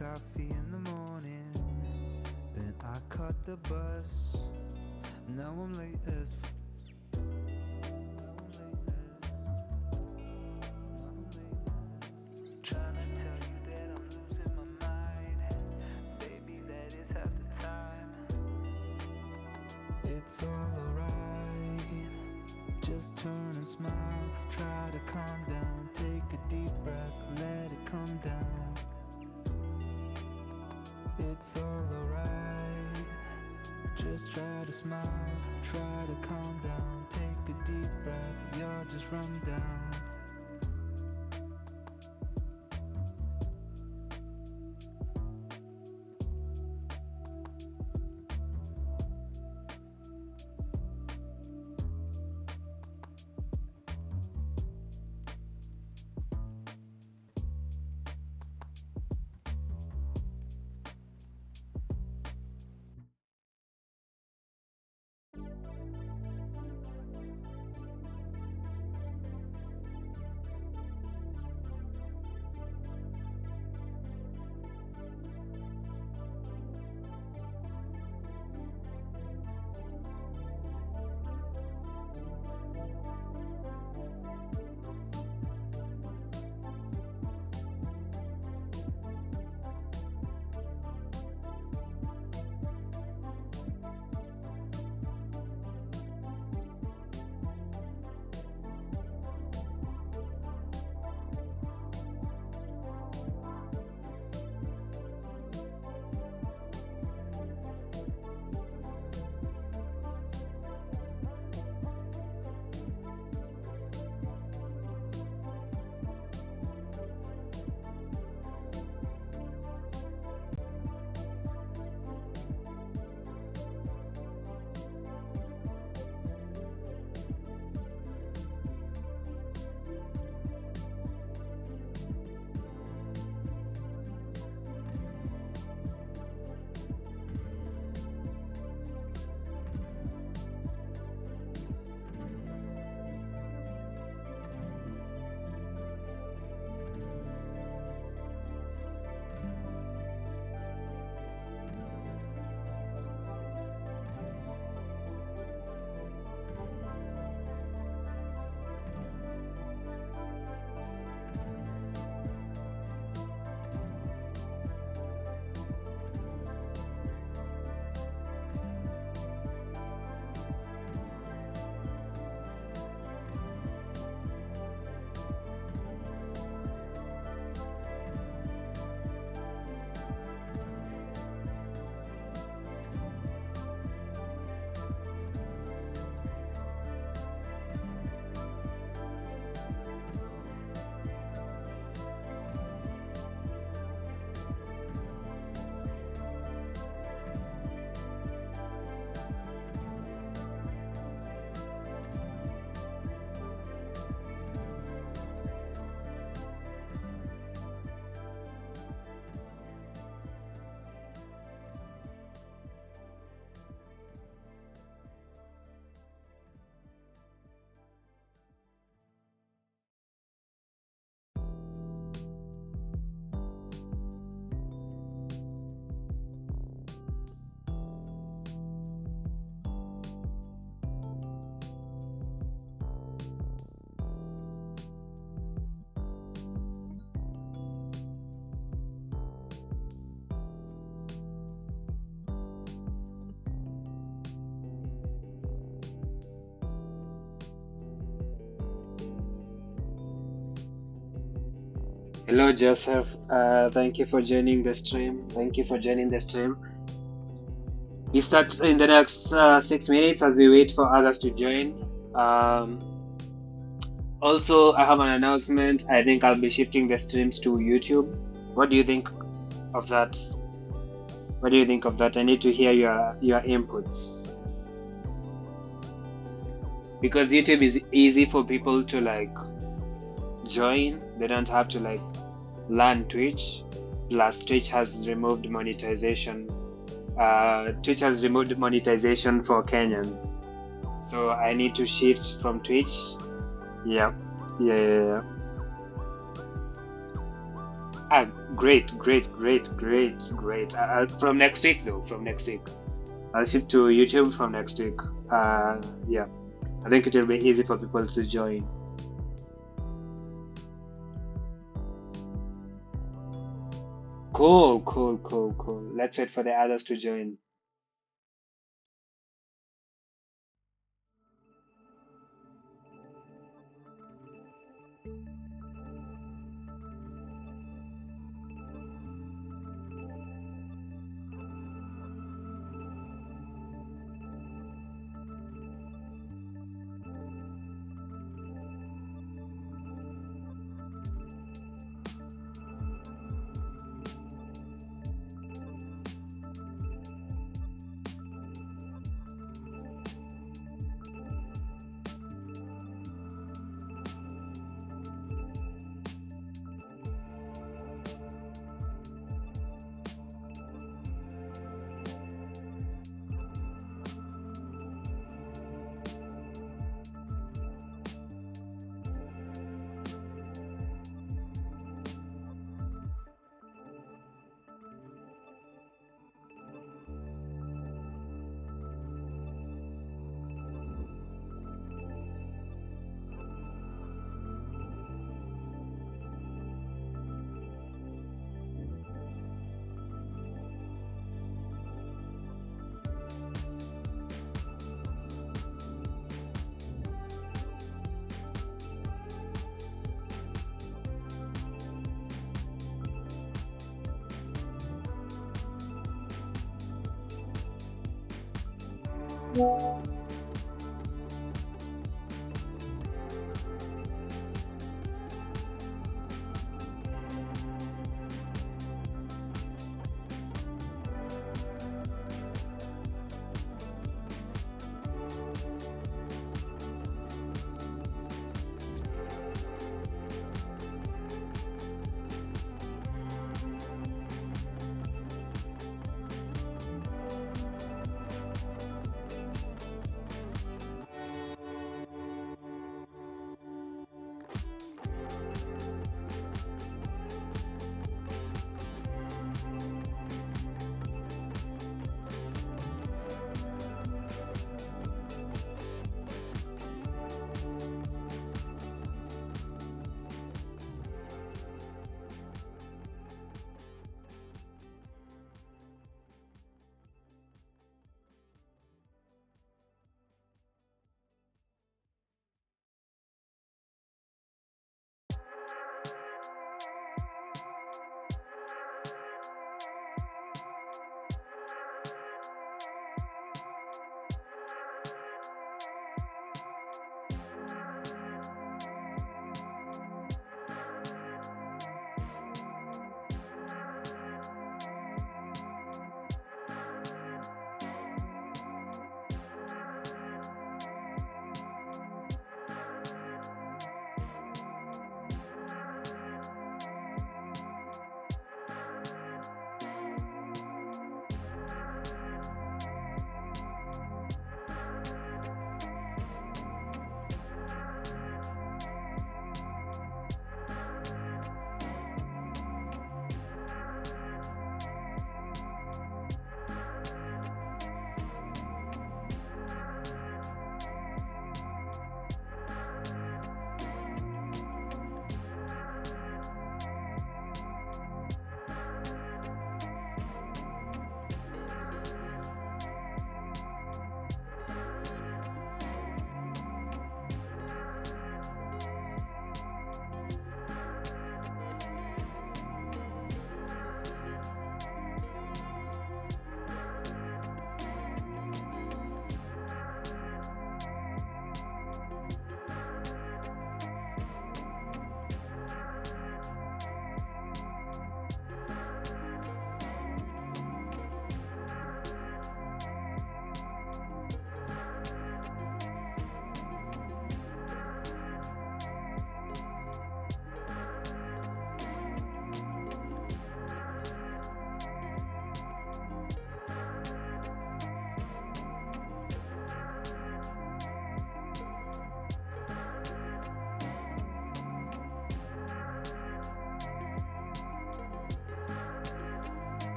coffee in the morning, then I caught the bus. Now I'm late as trying to tell you that I'm losing my mind. Baby, that is half the time. It's all alright. Just turn and smile. Try to calm down. Take a deep breath. Let it come down. It's all alright. Just try to smile. Try to calm down. Take a deep breath. You're just run down. Hello, Joseph. Thank you for joining the stream. Thank you for joining the stream. We start in the next 6 minutes as we wait for others to join. Um, Also, I have an announcement. I think I'll be shifting the streams to YouTube. What do you think of that? What do you think of that? I need to hear your inputs because YouTube is easy for people to like join. They don't have to like learn Twitch. Plus, Twitch has removed monetization. Twitch has removed monetization for Kenyans, so I need to shift from Twitch. Yeah, yeah, yeah, yeah. Ah, great, great, great, great, great. From next week, though, from next week. I'll shift to YouTube from next week. Yeah, I think it will be easy for people to join. Cool, cool, cool, cool. Let's wait for the others to join.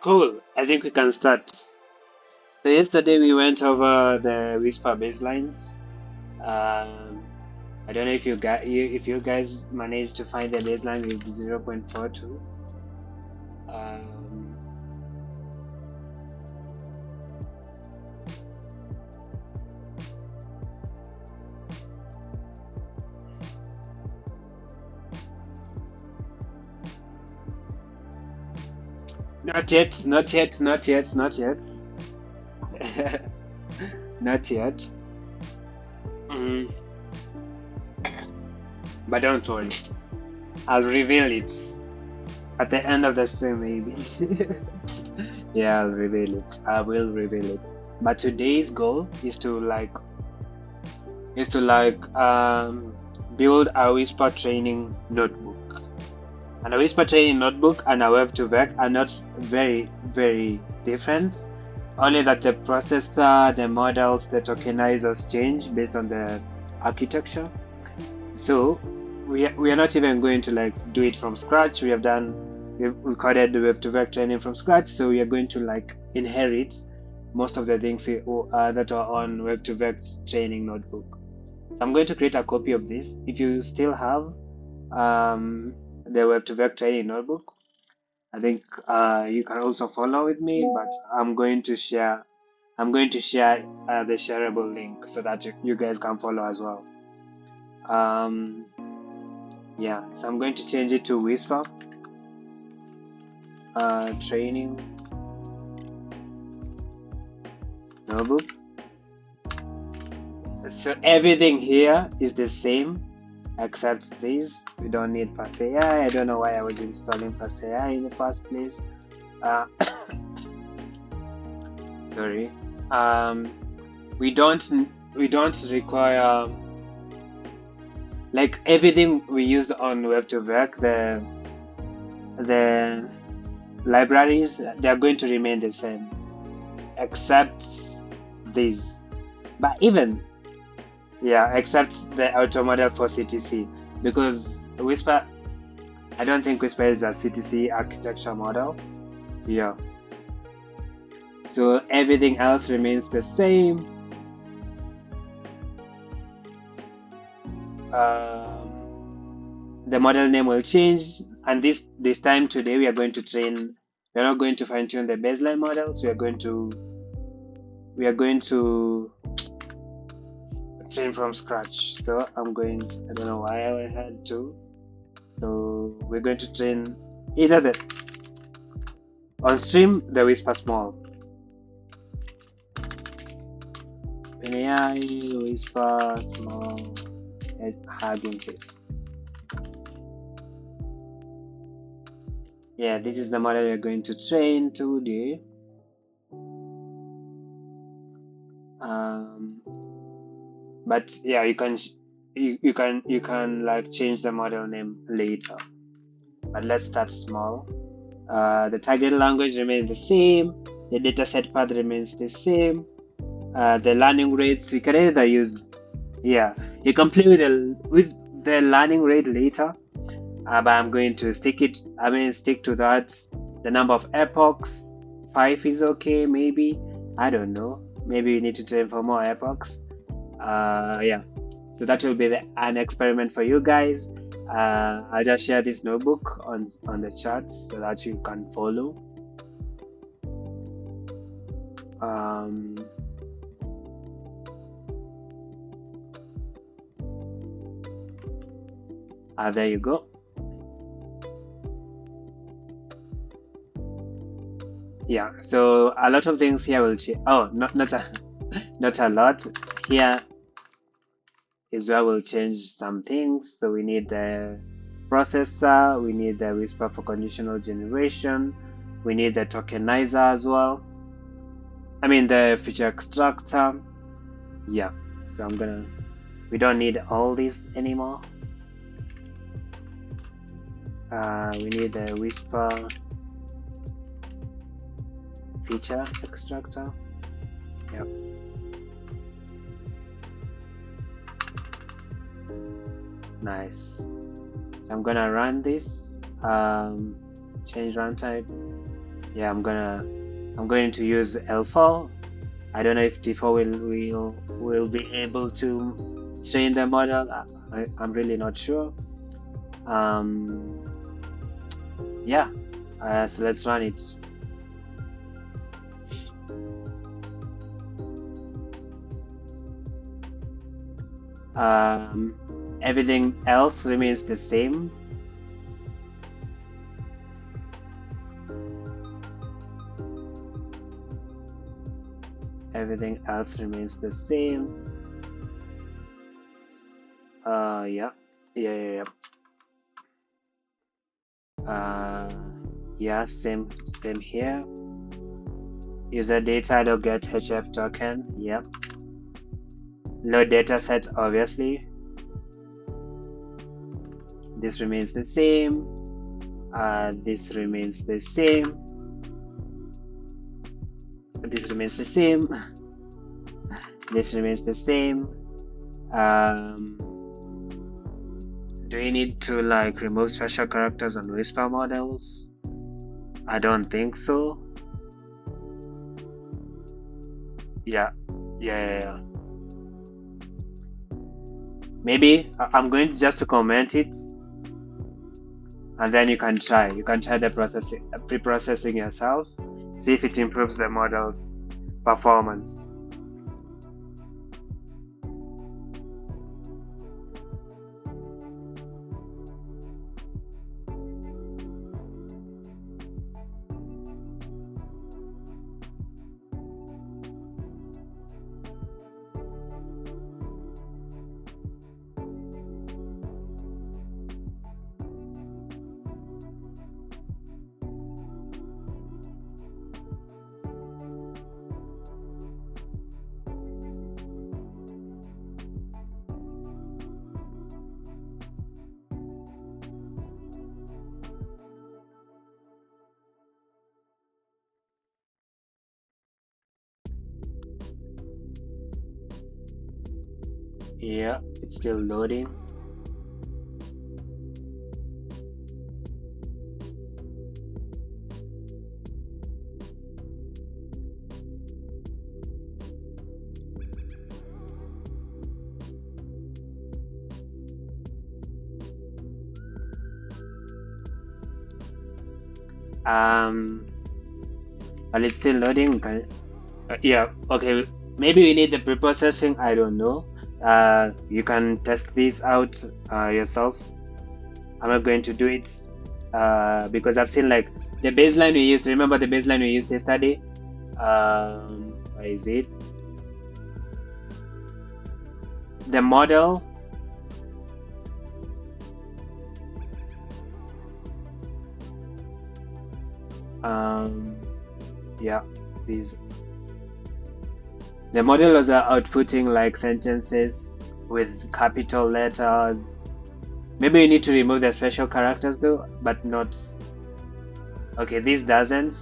Cool. I think we can start. So yesterday we went over the Whisper baselines. Um, I don't know if you guys managed to find the baseline with 0.42. Um, Not yet, not yet, not yet, not yet. Not yet. Mm, but don't worry. I'll reveal it at the end of the stream, maybe. Yeah, I'll reveal it. I will reveal it. But today's goal is to build a whisper training notebook. And a whisper training notebook and a web to vec are not very different. Only that the processor, the models, the tokenizers change based on the architecture. So we are not even going to like do it from scratch. We've recorded the web to vec training from scratch. So we are going to like inherit most of the things that are on web to vec training notebook. So I'm going to create a copy of this. If you still have the web to vec training notebook, I think you can also follow with me, but I'm going to share the shareable link so that you guys can follow as well. Um, yeah, so I'm going to change it to Whisper training notebook. So everything here is the same except this. We don't need Fast AI. I don't know why I was installing Fast AI in the first place. Uh, sorry. Um, we don't require like everything we used on Web2Vec, the libraries, they are going to remain the same except these. But even yeah, except the auto model for CTC, because Whisper, I don't think Whisper is a CTC architecture model. Yeah, so everything else remains the same. The model name will change, and this time today we are going to train. We're not going to fine tune the baseline models. We are going to train from scratch. So I don't know why I had to. So we're going to train either the on stream the Whisper small. AI Whisper small Hugging Face. Yeah, this is the model we're going to train today. Um, but yeah, you can like change the model name later. But let's start small. The target language remains the same. The dataset path remains the same. The learning rates we can either use. Yeah, you can play with the learning rate later. But I'm going to stick to that. The number of epochs, 5 is okay, maybe. I don't know. Maybe we need to train for more epochs. Yeah. So that will be an experiment for you guys. I'll just share this notebook on the chat so that you can follow. Um, there you go. Yeah. So a lot of things here will change. Oh, not a not a lot. Here is where we'll change some things. So we need the processor, we need the whisper for conditional generation, we need the tokenizer as well. I mean the feature extractor. Yeah, so we don't need all this anymore. We need the whisper feature extractor. Yep. Nice. So I'm gonna run this. Change runtime. Yeah, I'm going to use L4. I don't know if T4 will be able to train the model. I'm really not sure. Um, yeah, so let's run it. Um, Everything else remains the same. Everything else remains the same. Yeah, yeah. Yeah, same here. User data to get HF token. Yep. Load dataset, obviously. This remains the same. This remains the same. This remains the same. This remains the same. Um, do we need to like remove special characters on Whisper models? I don't think so. Yeah. Maybe I'm going just to comment it, and then you can try. You can try the processing, pre-processing yourself. See if it improves the model's performance. Yeah, it's still loading. Um, While it's still loading, yeah, okay. Maybe we need the pre-processing. I don't know. You can test this out yourself. I'm not going to do it because I've seen like the baseline we used. Remember the baseline we used yesterday? Where is it? The model. Yeah, these. The model was outputting like sentences with capital letters. Maybe we need to remove the special characters though, but not. Okay, this doesn't.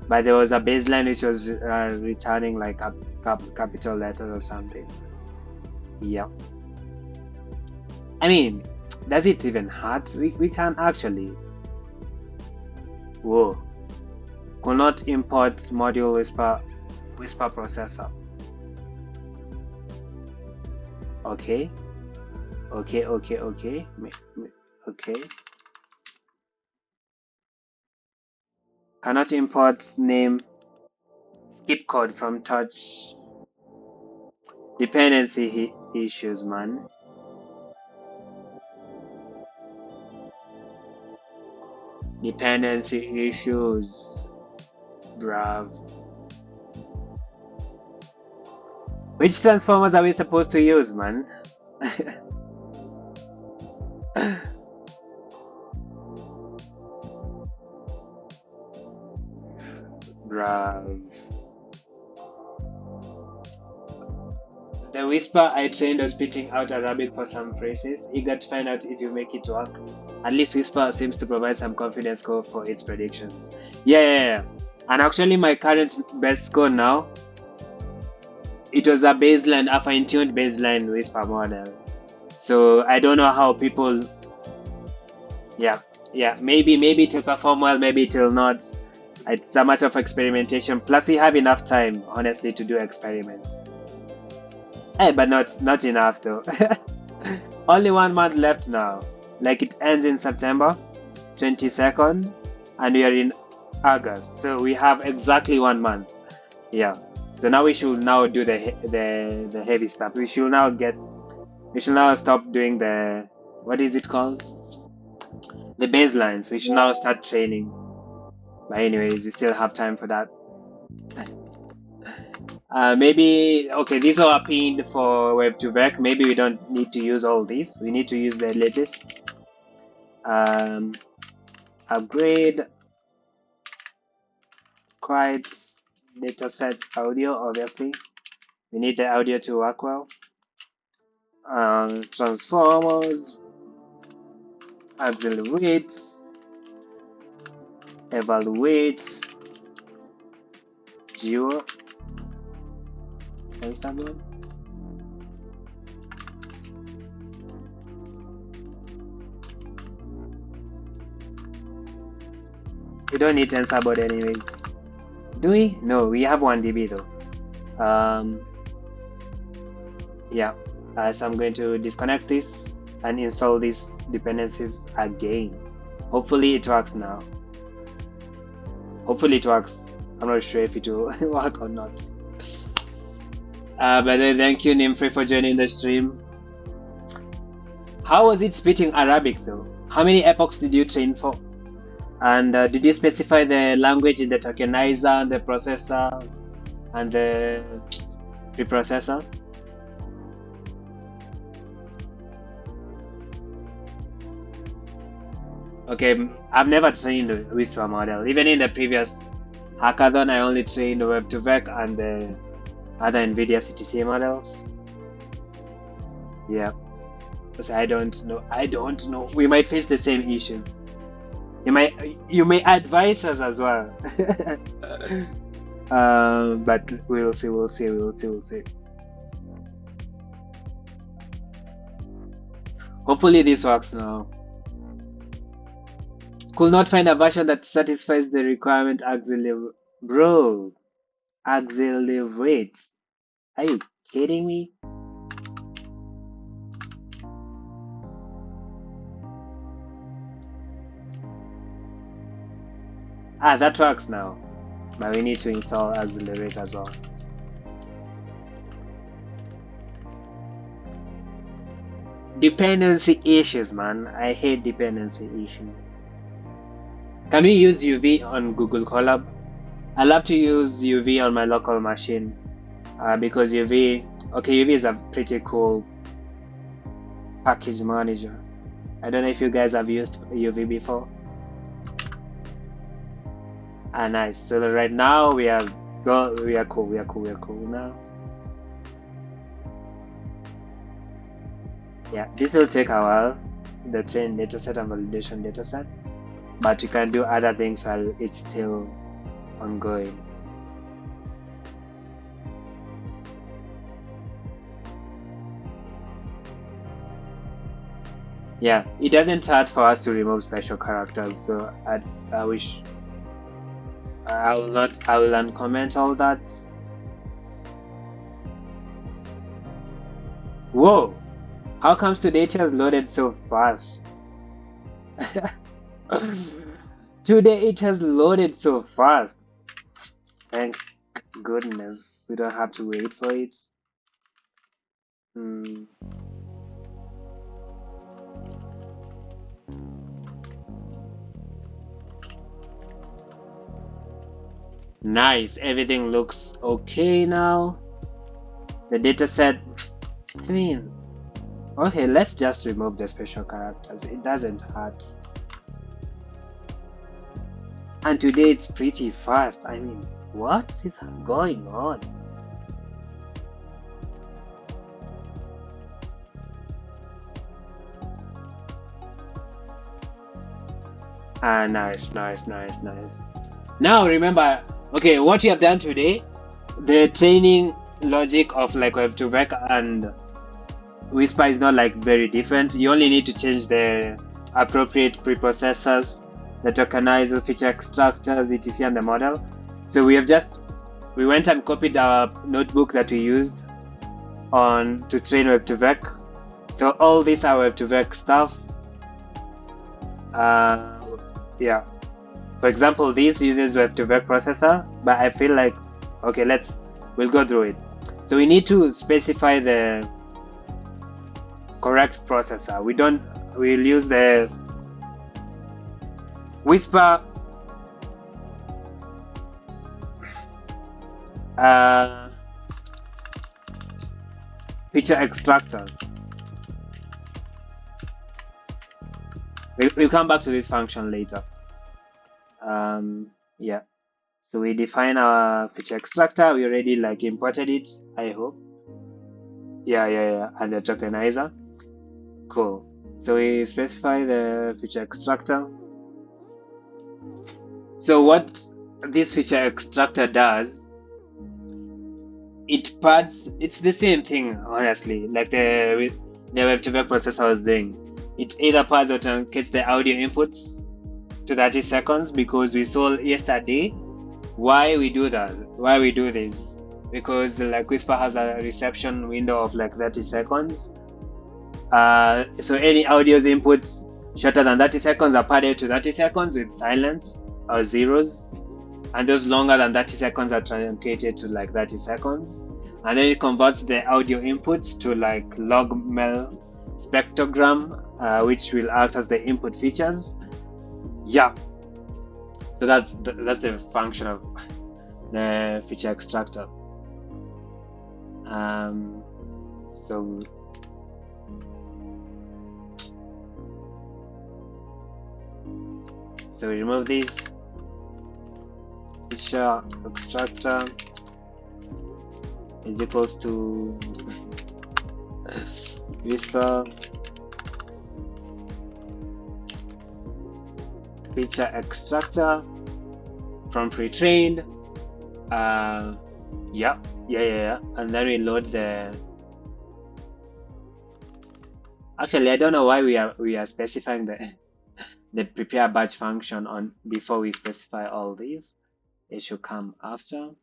But there was a baseline which was returning like a capital letters or something. Yeah. I mean, does it even hurt? We can actually. Whoa. Could not import module whisper processor. Okay. Okay. Okay. Cannot import name skip code from touch. Dependency issues, man. Dependency issues. Bruv. Which transformers are we supposed to use, man? Bruv. The whisper I trained was spitting out Arabic for some phrases, eager to find out if you make it work. At least Whisper seems to provide some confidence score for its predictions. Yeah. And actually, my current best score now, it was a baseline, a fine-tuned baseline Whisper model. So I don't know how people. Yeah. Maybe it will perform well, maybe it will not. It's a matter of experimentation. Plus, we have enough time, honestly, to do experiments. But not enough though. Only 1 month left now. Like it ends in September 22nd, and we are in August, so we have exactly 1 month. Yeah. So now we should now do the heavy stuff. We should now stop doing the, what is it called? The baselines. We should now start training. But anyways, we still have time for that. Maybe okay. These are pinned for Web2Vec. Maybe we don't need to use all these. We need to use the latest. Um, Upgrade quite datasets audio. Obviously, we need the audio to work well. Transformers, accelerate, evaluate, geo, tensor board. We don't need tensor board anyways. Do we? No, we have 1 dB though. Yeah. So I'm going to disconnect this and install these dependencies again. Hopefully it works now. Hopefully it works. I'm not sure if it will work or not. By the way, thank you Nimfree for joining the stream. How was it speaking Arabic though? How many epochs did you train for? And did you specify the language in the tokenizer, the processors, and the preprocessor? Okay, I've never trained with a model. Even in the previous hackathon, I only trained Web2Vec and the other NVIDIA CTC models. Yeah. So I don't know. I don't know. We might face the same issues. You may advise us as well. But we'll see. Hopefully this works now. Could not find a version that satisfies the requirement. Bro, accelerate. Are you kidding me? That works now. But we need to install accelerate as well. Dependency issues, man. I hate dependency issues. Can we use UV on Google Colab? I love to use UV on my local machine because UV is a pretty cool package manager. I don't know if you guys have used UV before. Nice. So right now we are cool now. Yeah, this will take a while, the train dataset and validation dataset, but you can do other things while it's still ongoing. Yeah, it doesn't hurt for us to remove special characters, so I wish I will uncomment all that. Whoa! How comes today it has loaded so fast? Today it has loaded so fast. Thank goodness we don't have to wait for it. Nice, everything looks okay now. The dataset, I mean, okay, let's just remove the special characters. It doesn't hurt. And today it's pretty fast. I mean, what is going on? Nice. Now remember, okay, what you have done today, the training logic of like Web2Vec and Whisper is not like very different. You only need to change the appropriate preprocessors the tokenizer, feature extractors, etc., and the model. So we went and copied our notebook that we used on to train Web2Vec. So all these are Web2Vec stuff. Yeah. For example, this uses Web2Vec processor, but I feel like, okay, we'll go through it. So we need to specify the correct processor. We'll use the Whisper feature extractor. We'll come back to this function later. Yeah. So we define our feature extractor. We already like imported it, I hope. Yeah. And the tokenizer. Cool. So we specify the feature extractor. So what this feature extractor does, it pads. It's the same thing, honestly, like the Web2Vec processor was doing. It either pads or truncates the audio inputs to 30 seconds, because we saw yesterday why we do that, why we do this, because like Whisper has a reception window of like 30 seconds. So any audio's inputs shorter than 30 seconds are padded to 30 seconds with silence or zeros, and those longer than 30 seconds are truncated to like 30 seconds, and then it converts the audio inputs to like log mel spectrogram, which will act as the input features. Yeah, so that's the function of the feature extractor. So we remove this feature extractor is equals to Whisper feature extractor from pre-trained. Yeah, and then we load the. Actually, I don't know why we are specifying the prepare batch function on before we specify all these. It should come after.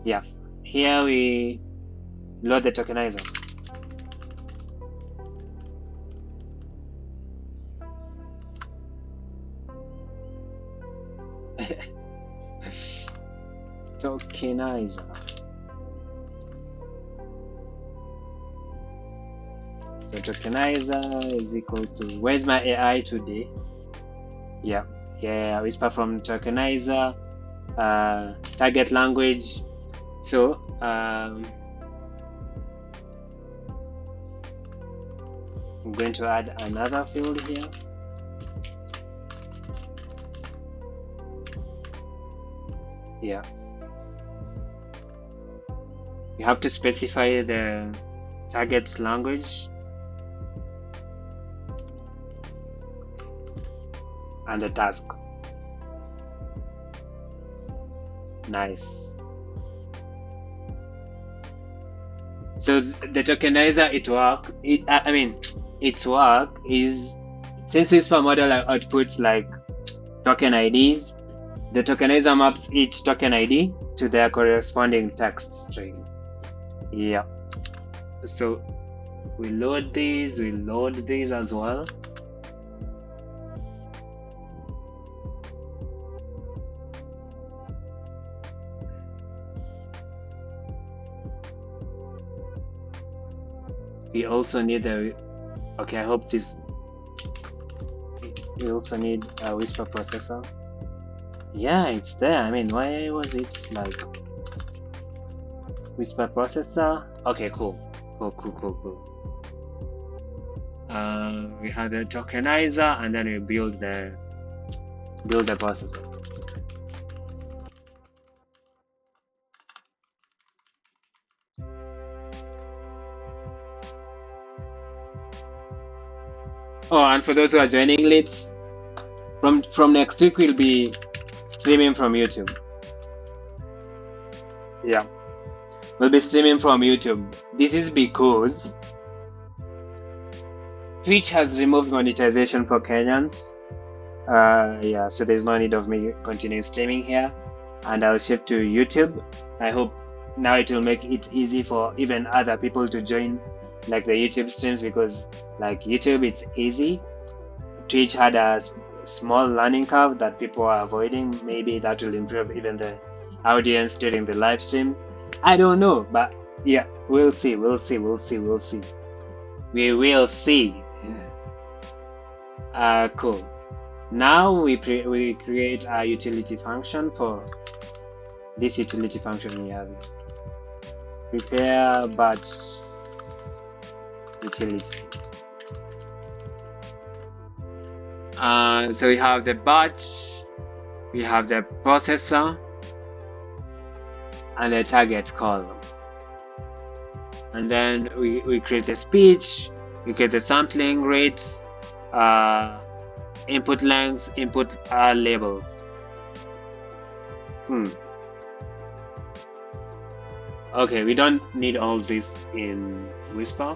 Yeah, here we load the tokenizer. Tokenizer. So tokenizer is equal to, where's my AI today? Yeah, Whisper from tokenizer, target language. So I'm going to add another field here. Yeah, you have to specify the target language and the task. Nice. So the tokenizer, its work is, since Whisper model outputs like token IDs, the tokenizer maps each token ID to their corresponding text string. Yeah. So we load these as well. We also need a, okay, I hope this, we also need a Whisper processor. Yeah, it's there. I mean, why was it like Whisper processor? Okay, cool. We have the tokenizer, and then we build the processor. Oh, and for those who are joining late, from next week we'll be streaming from YouTube. Yeah. We'll be streaming from YouTube. This is because Twitch has removed monetization for Kenyans. Yeah, so there's no need of me continuing streaming here, and I'll shift to YouTube. I hope now it will make it easy for even other people to join like the YouTube streams, because like YouTube it's easy. Twitch had a small learning curve that people are avoiding. Maybe that will improve even the audience during the live stream. I don't know, but yeah, we'll see. We will see. Cool. Now we create a utility function for this utility function we have. Prepare batch utility. So we have the batch, we have the processor, and the target column. And then we create the speech, we create the sampling rates, input length, input labels. Okay, we don't need all this in Whisper,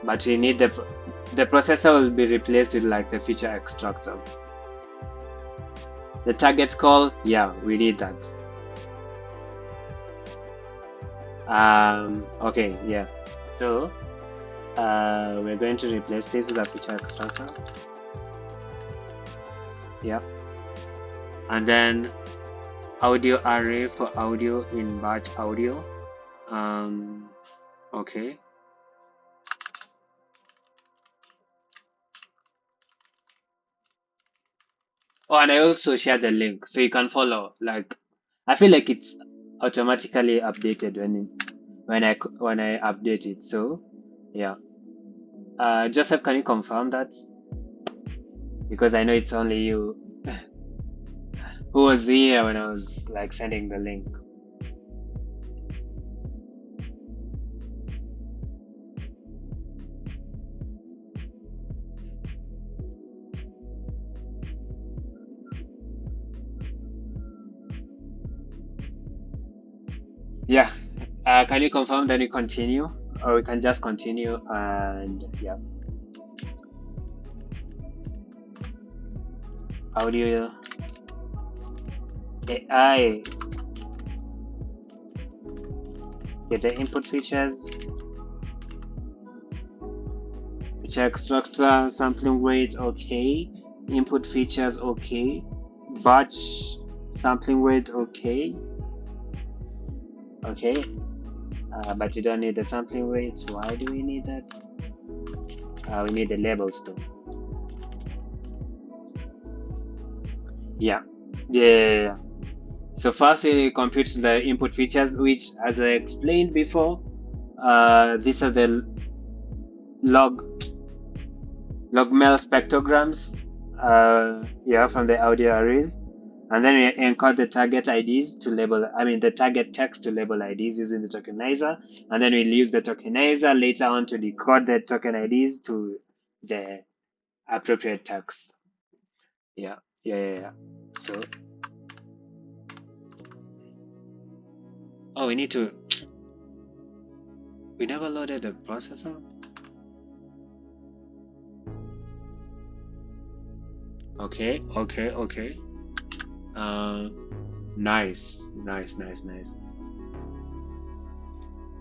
but we need the processor will be replaced with like the feature extractor. The target call, yeah, we need that. Okay, yeah. So we're going to replace this with a feature extractor. Yeah. And then audio array for audio in batch audio. Okay. Oh, and I also share the link so you can follow. Like, I feel like it's automatically updated when I update it. So, yeah. Joseph, can you confirm that? Because I know it's only you who was here when I was like sending the link. Yeah. Can you confirm that we continue, or we can just continue and yeah. Audio AI. Get the input features, feature extractor, sampling rate, okay. Input features, okay. Batch sampling rate, okay. Okay. But you don't need the sampling rates. Why do we need that? We need the labels too. Yeah. Yeah. So first we compute the input features, which, as I explained before, these are the log-mel spectrograms, yeah, from the audio arrays, and then we encode the target IDs to label. I mean, the target text to label IDs using the tokenizer, and then we'll use the tokenizer later on to decode the token IDs to the appropriate text. Yeah. So, oh, we need to. We never loaded the processor. Okay. Nice.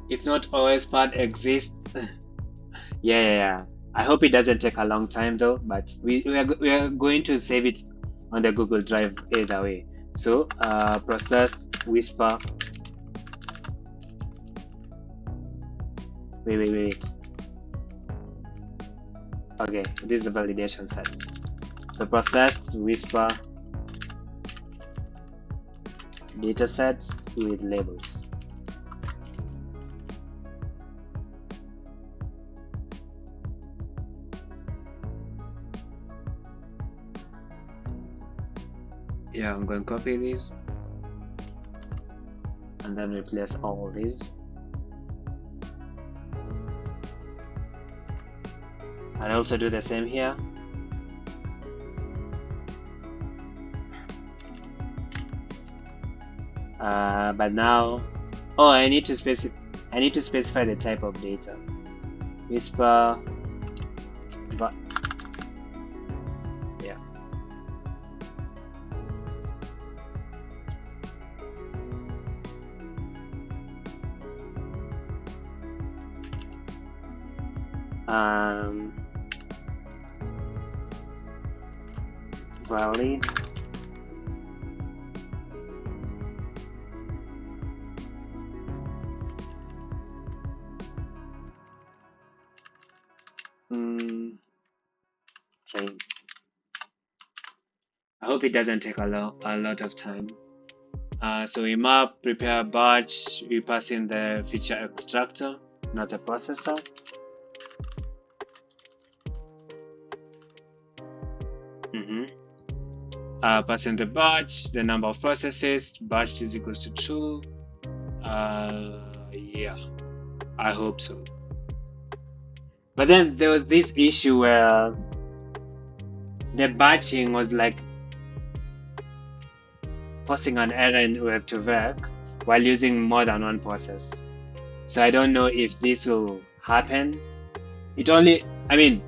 If not always part exists. Yeah. I hope it doesn't take a long time though, but we are going to save it on the Google Drive either way. So processed Whisper. Wait. Okay, this is the validation set. So processed Whisper datasets with labels. Yeah, I'm going to copy these and then replace all these. And also do the same here. But now Oh, I need to specify the type of data. Whisper, but yeah. Um, valid. Mm, train. I hope it doesn't take a lot of time. So we map, prepare a batch, we pass in the feature extractor, not a processor. Mm-hmm. Pass in the batch, the number of processes, batch is equals to 2. Yeah, I hope so. But then there was this issue where the batching was like posting an error in Web2Vec while using more than one process. So I don't know if this will happen. I mean,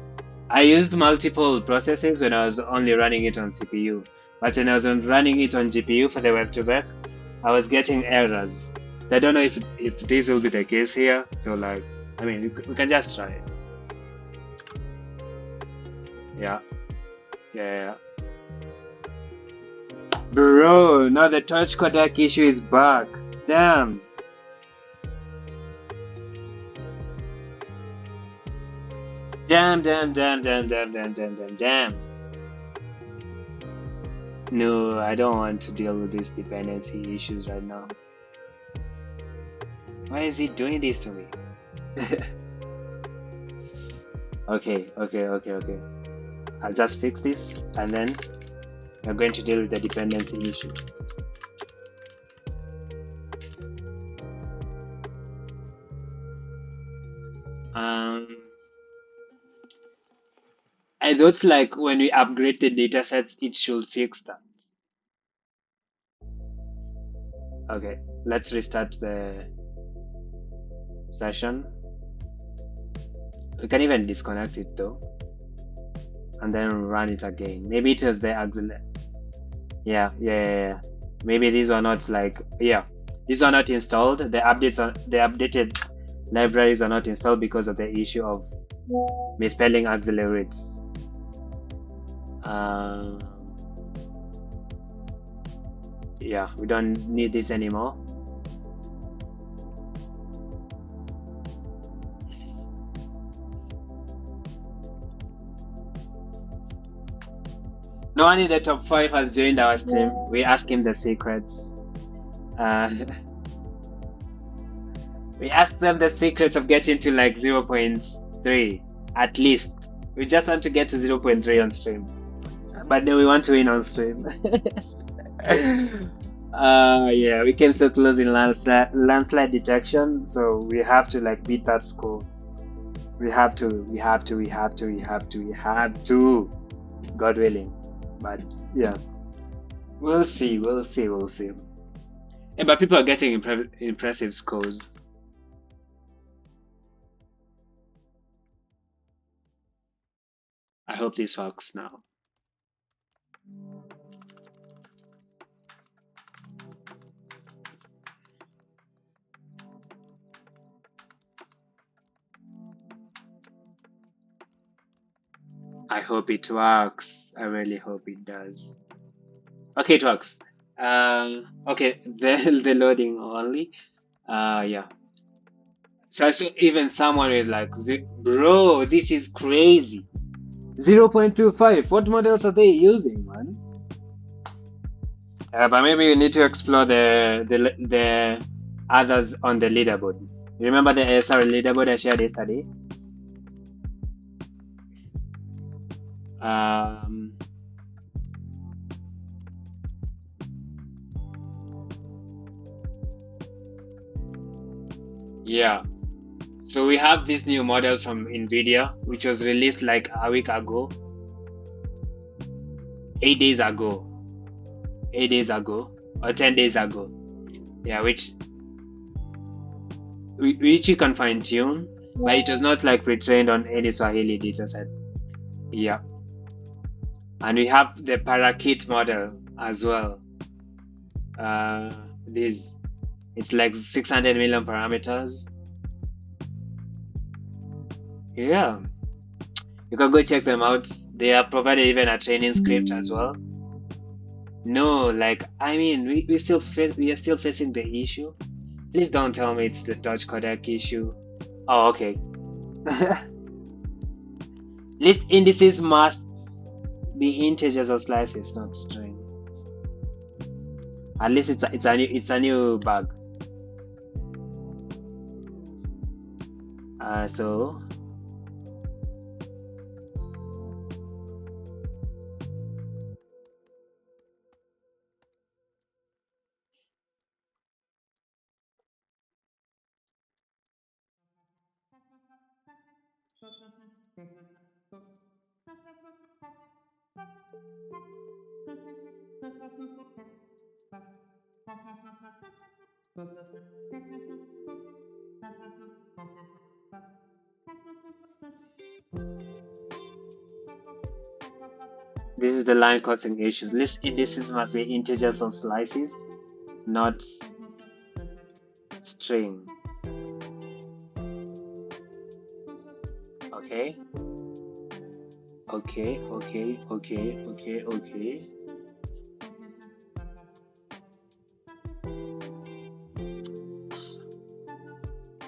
I used multiple processes when I was only running it on CPU, but when I was running it on GPU for the Web2Vec, I was getting errors. So I don't know if this will be the case here. So like, I mean, we can just try it. Yeah, yeah. Bro, now the touch codec issue is back. Damn. Damn. No, I don't want to deal with these dependency issues right now. Why is he doing this to me? Okay. I'll just fix this and then we're going to deal with the dependency issue. Um, I thought like when we upgrade the datasets, it should fix that. Okay, let's restart the session. We can even disconnect it though, and then run it again. Maybe it was the auxiliary. Yeah. Maybe these were not like these are not installed. The updated libraries are not installed because of the issue of misspelling auxiliaries. Uh, yeah, we don't need this anymore. No one in the top 5 has joined our stream. We ask him the secrets. Uh, we ask them the secrets of getting to like 0.3 at least. We just want to get to 0.3 on stream, but then we want to win on stream. Yeah, we came so close in landslide detection, so we have to like beat that score. We have to. God willing. But yeah, we'll see. Yeah, but people are getting impressive scores. I hope this works now. I hope it works. I really hope it does. Okay, it works. Okay, the loading only. Yeah. So I saw even someone is like, bro, this is crazy. 0.25. What models are they using, man? But maybe you need to explore the others on the leaderboard. You remember the ASR leaderboard I shared yesterday? Um, yeah. So we have this new model from NVIDIA, which was released like a week ago, 8 days ago, 8 days ago, or 10 days ago. Yeah, which which you can fine tune, but it was not like pre-trained on any Swahili dataset. Yeah, and we have the Parakit model as well. This it's like 600 million parameters. Yeah, you can go check them out. They have provided even a training script as well. No, like I mean, we are still facing the issue. Please don't tell me it's the Dutch codec issue. Oh, okay. List indices must be integers or slices, not string. At least it's a new bug. So this is the line causing issues. List indices must be integers or slices, not string. Okay. Okay.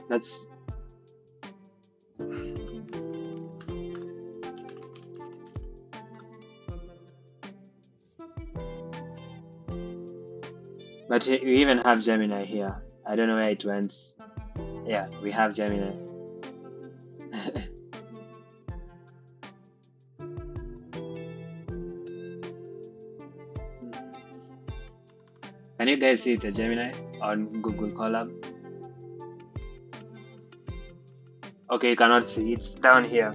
That's but we even have Gemini here. I don't know where it went. Yeah, we have Gemini. Can you guys see the Gemini on Google Colab? Okay, you cannot see. It's down here.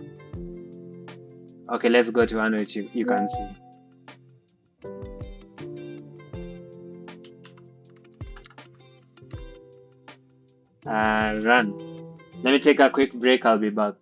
Okay, let's go to one which you can see. Run. Let me take a quick break. I'll be back.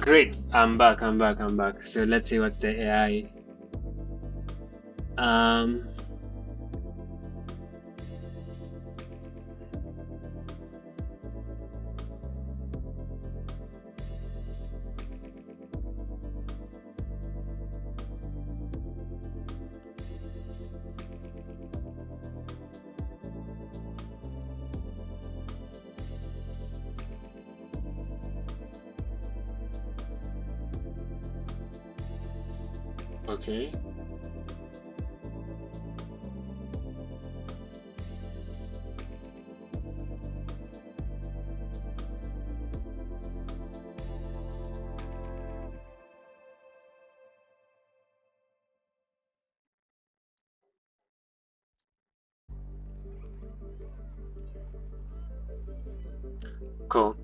Great. I'm back. So let's see what the AI. Um, okay. Cool.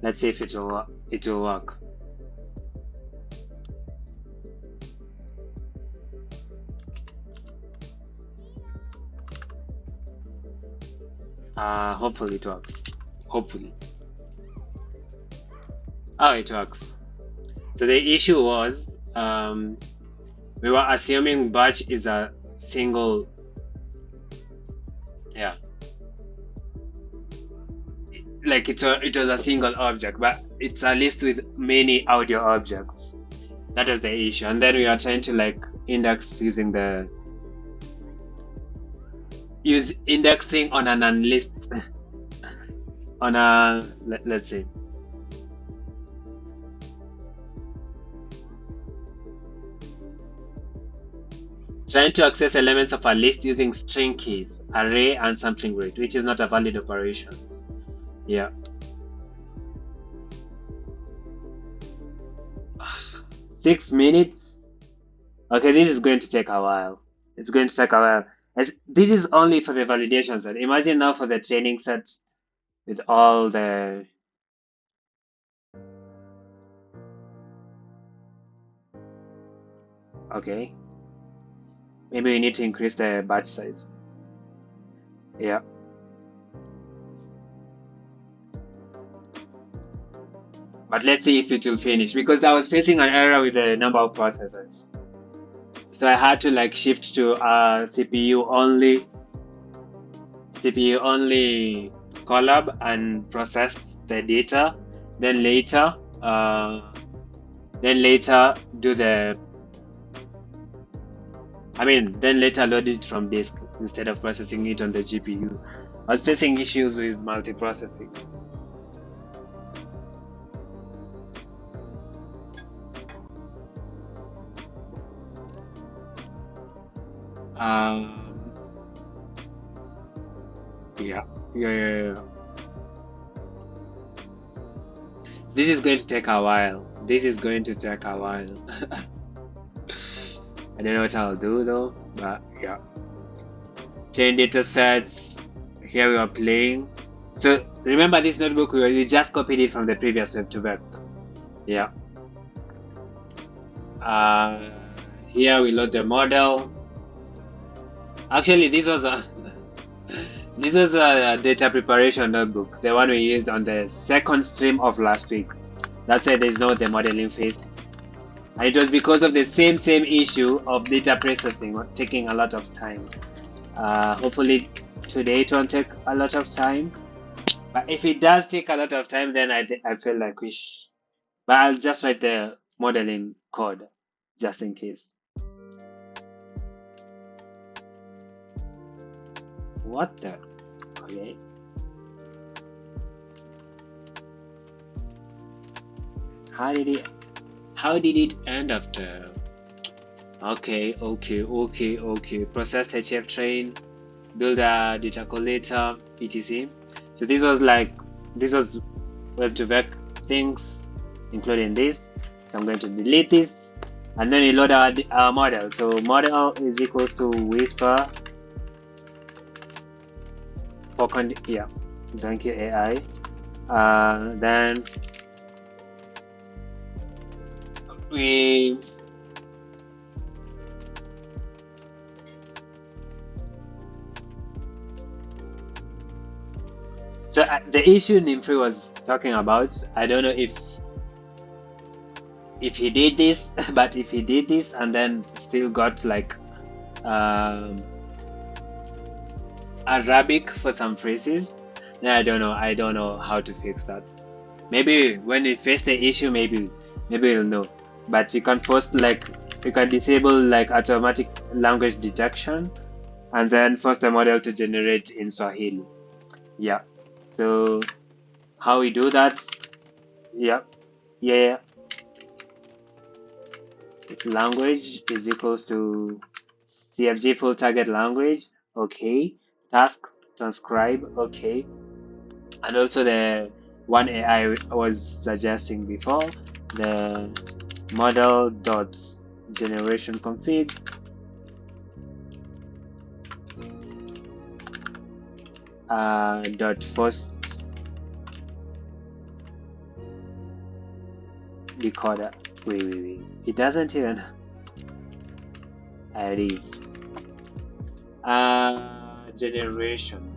Let's see if it will work. Hopefully it works. Hopefully. how it works. So the issue was we were assuming batch is a single, yeah, like it was a single object, but it's a list with many audio objects. That was the issue, and then we are trying to like index using the use indexing on an unlist on a let's see. Trying to access elements of a list using string keys, array, and sampling rate, which is not a valid operation. Yeah. 6 minutes? Okay, this is going to take a while. It's going to take a while. This is only for the validation set. Imagine now for the training sets with all the. Okay. Maybe we need to increase the batch size. Yeah. But let's see if it will finish because I was facing an error with the number of processors. So I had to like shift to CPU only collab and process the data. Then later, do the. Then later load it from disk instead of processing it on the GPU. I was facing issues with multiprocessing. Yeah. This is going to take a while. I don't know what I'll do though, but yeah. 10 data sets. Here we are playing. So remember this notebook, we just copied it from the previous web to web. Yeah. Here we load the model. Actually, this was a data preparation notebook, the one we used on the second stream of last week. That's why there's no the modeling phase. And it was because of the same issue of data processing taking a lot of time. Hopefully today it won't take a lot of time. But if it does take a lot of time, then I feel like but I'll just write the modeling code just in case. What the? Okay. How did it end up there? Okay. Process HF train, build a data collector, etc. So this was web to vec things, including this. So I'm going to delete this, and then we load our model. So model is equals to whisper for yeah. Thank you AI. Then we so the issue Nimfree was talking about, I don't know if he did this, but if he did this and then still got like Arabic for some phrases, then I don't know how to fix that. Maybe when we face the issue, maybe we'll know. But you can disable like automatic language detection, and then force the model to generate in Swahili. Yeah. So how we do that? Yeah. Language is equals to CFG full target language. Okay. Task transcribe. Okay. And also the one AI was suggesting before, the model dot generation config dot first decoder. Wait. It doesn't even. It is. Generation.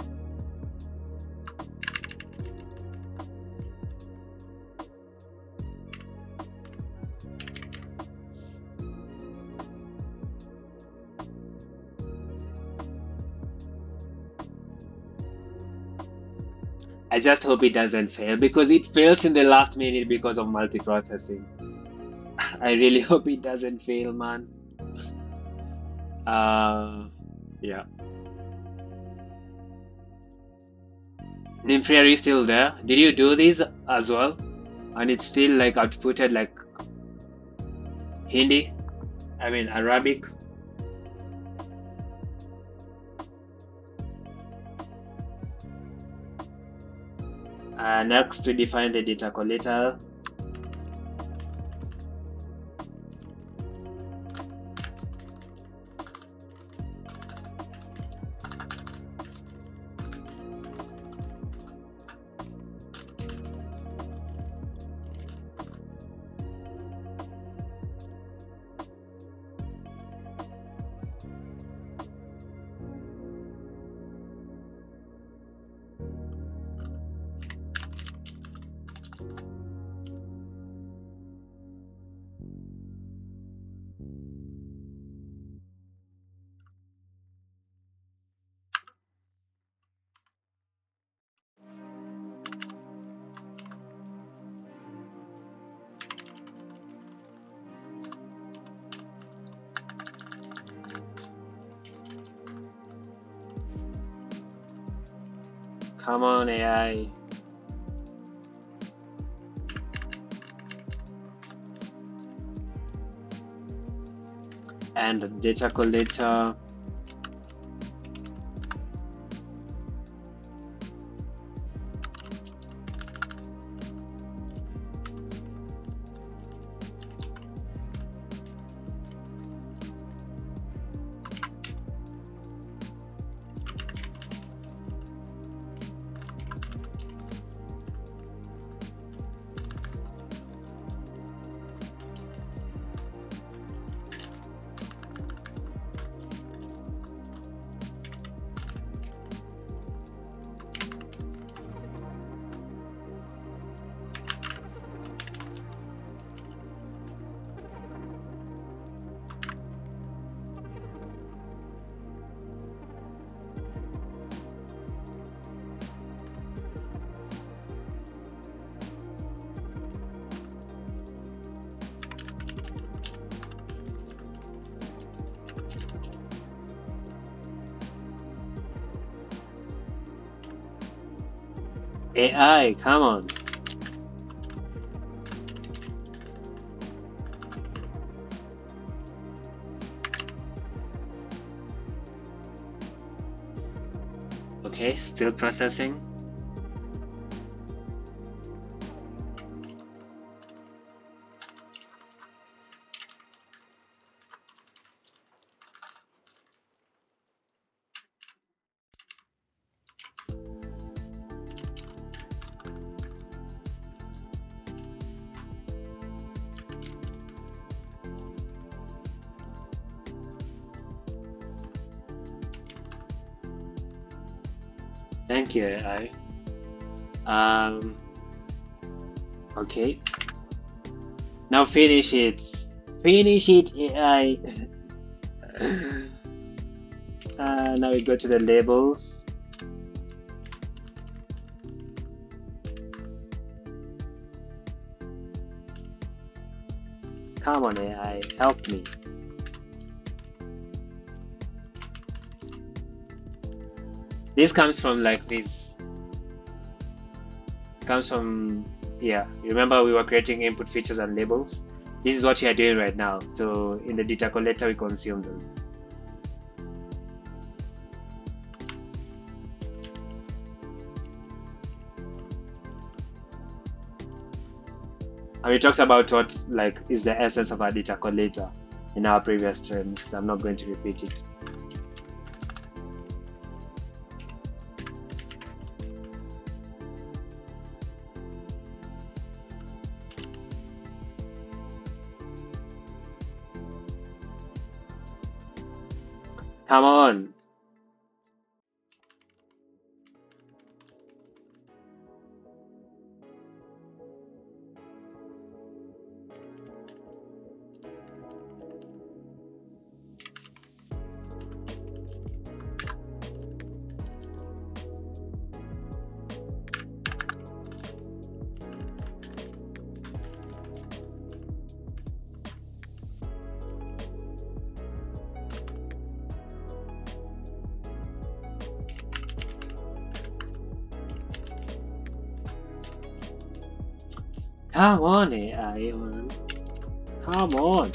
I just hope it doesn't fail because it fails in the last minute because of multiprocessing. I really hope it doesn't fail, man. Yeah. Nymphere, are you still there? Did you do this as well? And it's still like outputted like Hindi? I mean Arabic? Next, we define the data collateral. Come on, AI. And data collator. AI, come on. Okay, still processing. Thank you, AI. Okay. Now finish it. Finish it, AI. Now we go to the labels. Come on, AI, help me. This comes from like this. Comes from, yeah. Remember we were creating input features and labels. This is what we are doing right now. So in the data collector, we consume those. And we talked about what like is the essence of our data collator in our previous terms. I'm not going to repeat it. Come on. Come on, AI, man. Come on.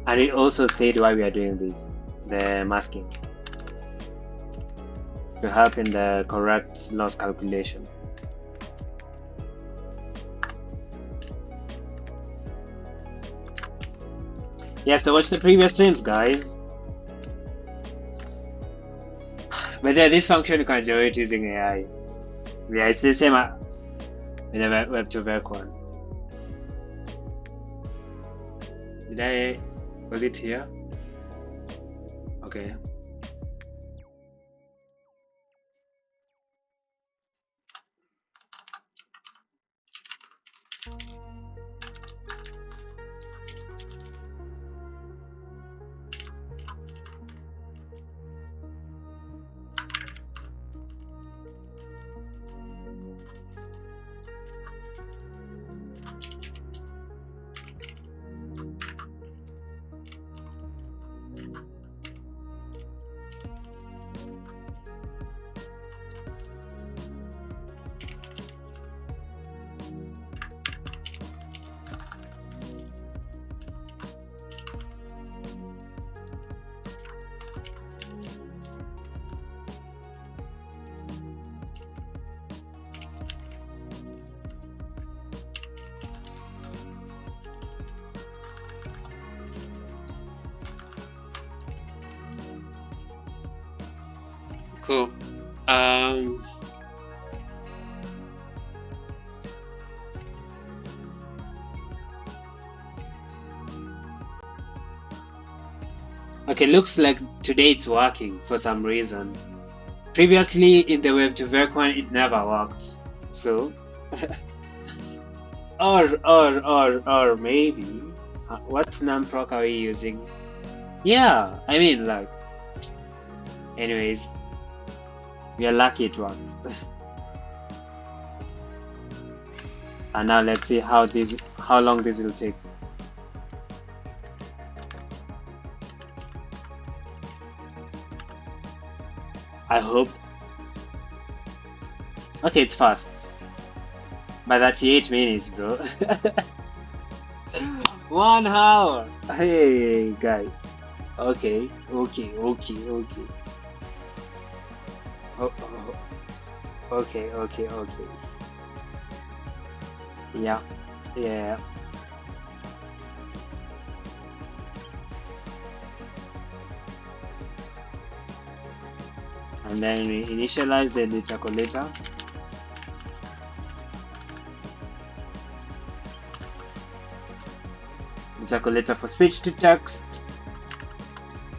And it also said why we are doing this, the masking, to help in the correct loss calculation. Yeah, so watch the previous streams, guys. But yeah, this function you can generate using AI. Yeah, it's the same with the Web2Vec one. Was it here? Okay. Cool. Okay, looks like today it's working for some reason. Previously in the Web2Vec one, it never worked. So, or maybe, what numproc are we using? Yeah, I mean, like, anyways, we are lucky it worked. And now let's see how long this will take. I hope. Okay, it's fast. But that's 8 minutes, bro. 1 hour. Hey, guys. Okay. Oh, okay. Yeah. And then we initialize the data collector. Data collector for speech to text.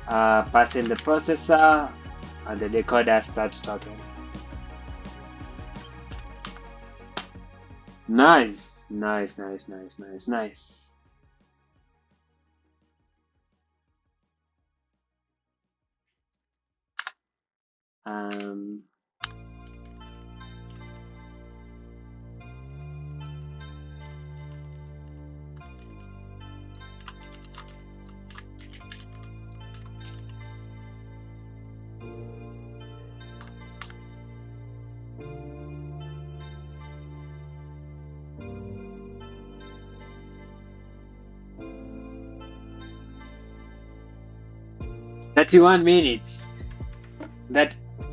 Pass in the processor, and the decoder starts talking. Nice. Um, "31 minutes."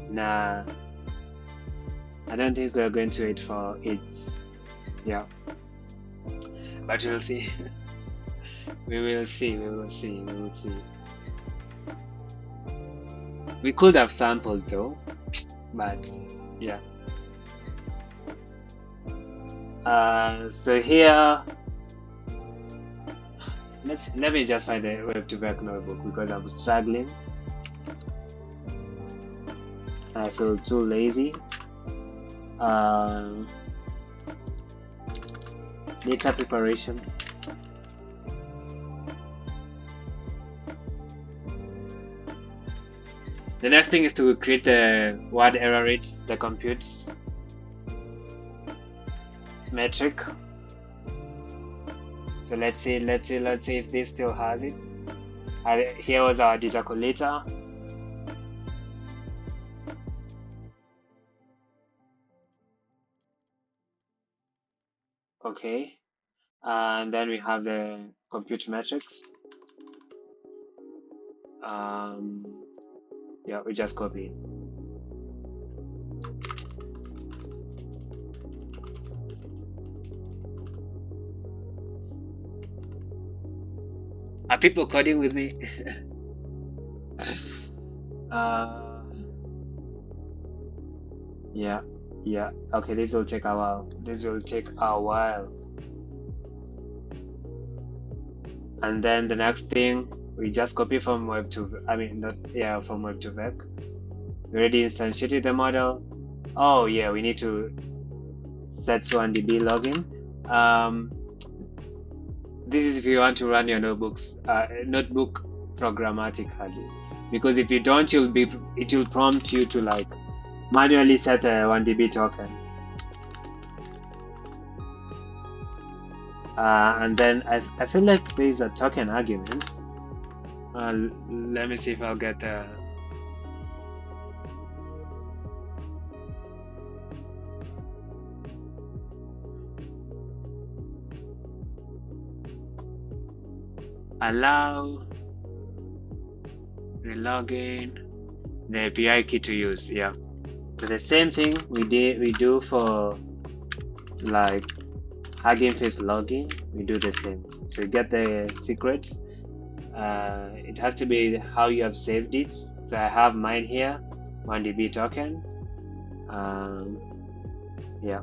Nah. I don't think we're going to wait for it. Yeah. But we'll see. we will see. We could have sampled though, but yeah. So here, let me just find the Web2Vec notebook because I'm struggling. I feel too lazy. Data preparation. The next thing is to create the word error rate, the compute metric. So let's see if this still has it. Here was our data collator. Okay, and then we have the compute metrics. Um, yeah, we just copy it. Are people coding with me? uh, yeah, yeah. Okay, this will take a while. This will take a while. And then the next thing, we just copy from web to, I mean, not, yeah, from web to vec. We already instantiated the model. Oh yeah, we need to set 1DB login. This is if you want to run your notebook programmatically, because if you don't, it will prompt you to like manually set a 1DB token. And then I feel like there's a token argument. Let me see if I'll get allow the login, the API key to use. Yeah. So the same thing we do for like Hugging Face login. We do the same. So you get the secret. It has to be how you have saved it. So I have mine here, 1DB token. Yeah.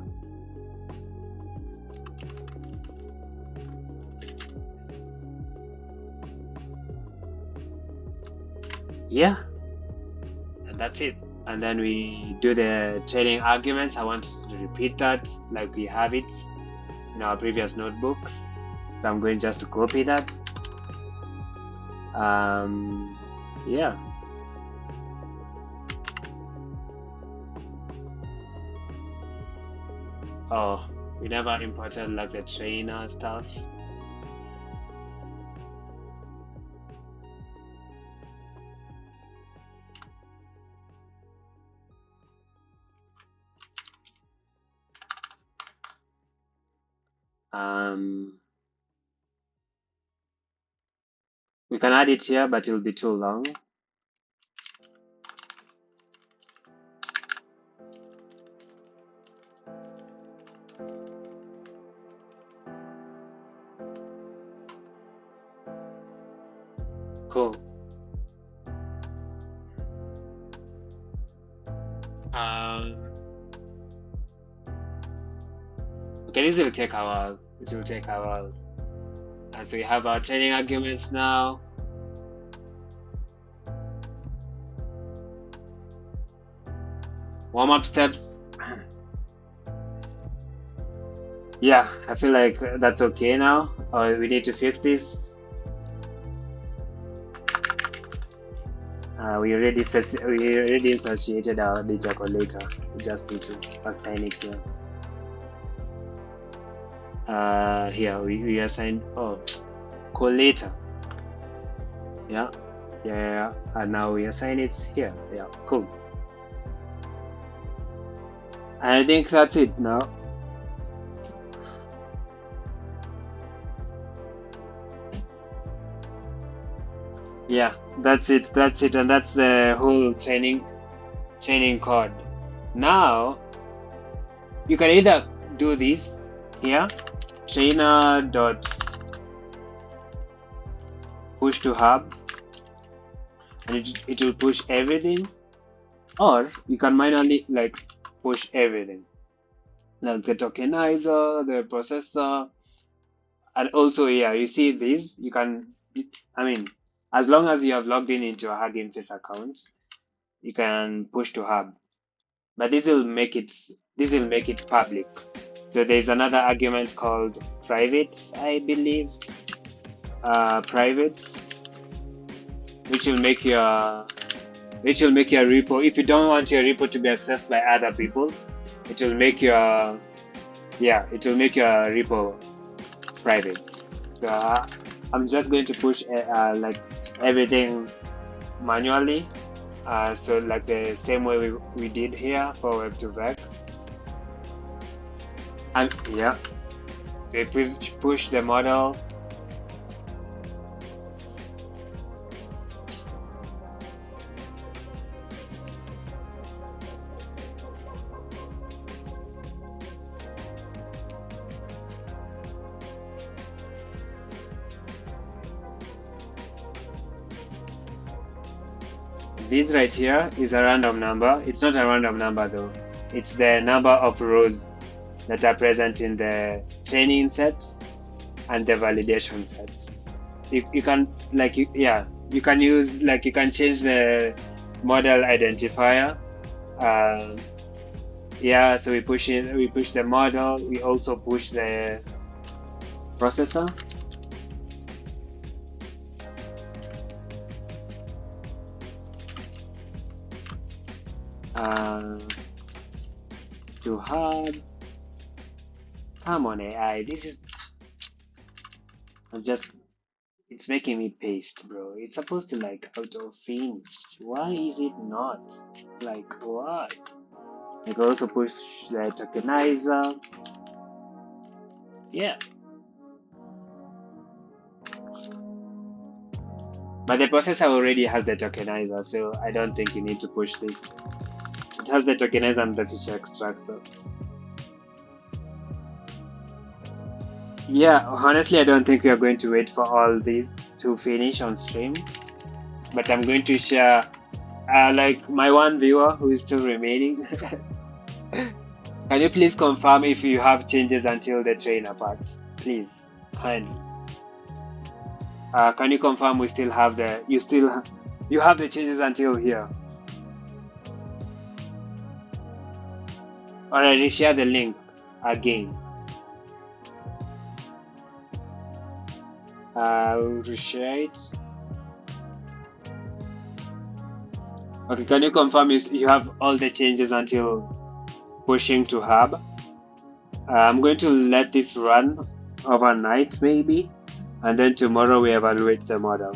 Yeah, and that's it. And then we do the training arguments. I want to repeat that like we have it in our previous notebooks. So I'm going just to copy that. Yeah. Oh, we never imported like the trainer stuff. We can add it here, but it will be too long. Cool. Okay, this will take a while. It will take a while. And so we have our training arguments now. Warm-up steps. Yeah, I feel like that's okay now. Or we need to fix this. We already associated our data collator. We just need to assign it here. Here we assigned collator. Yeah. And now we assign it here. Yeah, cool. I think that's it now. Yeah, that's it, and that's the whole training code. Now you can either do this here, trainer dot push to hub, and it will push everything, or you can manually like push everything, like the tokenizer, the processor, and also yeah, you see this, you can, I mean, as long as you have logged in into a Hugging Face account, you can push to hub, but this will make it public. So there's another argument called private, I believe, private, which will make your repo. If you don't want your repo to be accessed by other people, it will make your repo private. I'm just going to push like everything manually. So like the same way we did here for web to vec. And yeah, so if we push the model, this right here is a random number. It's not a random number though. It's the number of rows that are present in the training sets and the validation sets. You can like yeah, you can use like you can change the model identifier. Um, yeah, so we push the model. We also push the processor. Uh, to hub. Come on, AI. This is I'm just. It's making me paste, bro. It's supposed to like auto finish. Why is it not? Like what? I can also push the tokenizer. Yeah. But the processor already has the tokenizer, so I don't think you need to push this. It has the tokenizer and the feature extractor. Yeah, honestly, I don't think we are going to wait for all these to finish on stream. But I'm going to share, like, my one viewer who is still remaining. Can you please confirm if you have changes until the trainer part? Please, kindly. Can you confirm we still have you have the changes until here? Already share the link again. We'll reshare it. Okay, can you confirm you have all the changes until pushing to hub? I'm going to let this run overnight maybe, and then tomorrow we evaluate the model.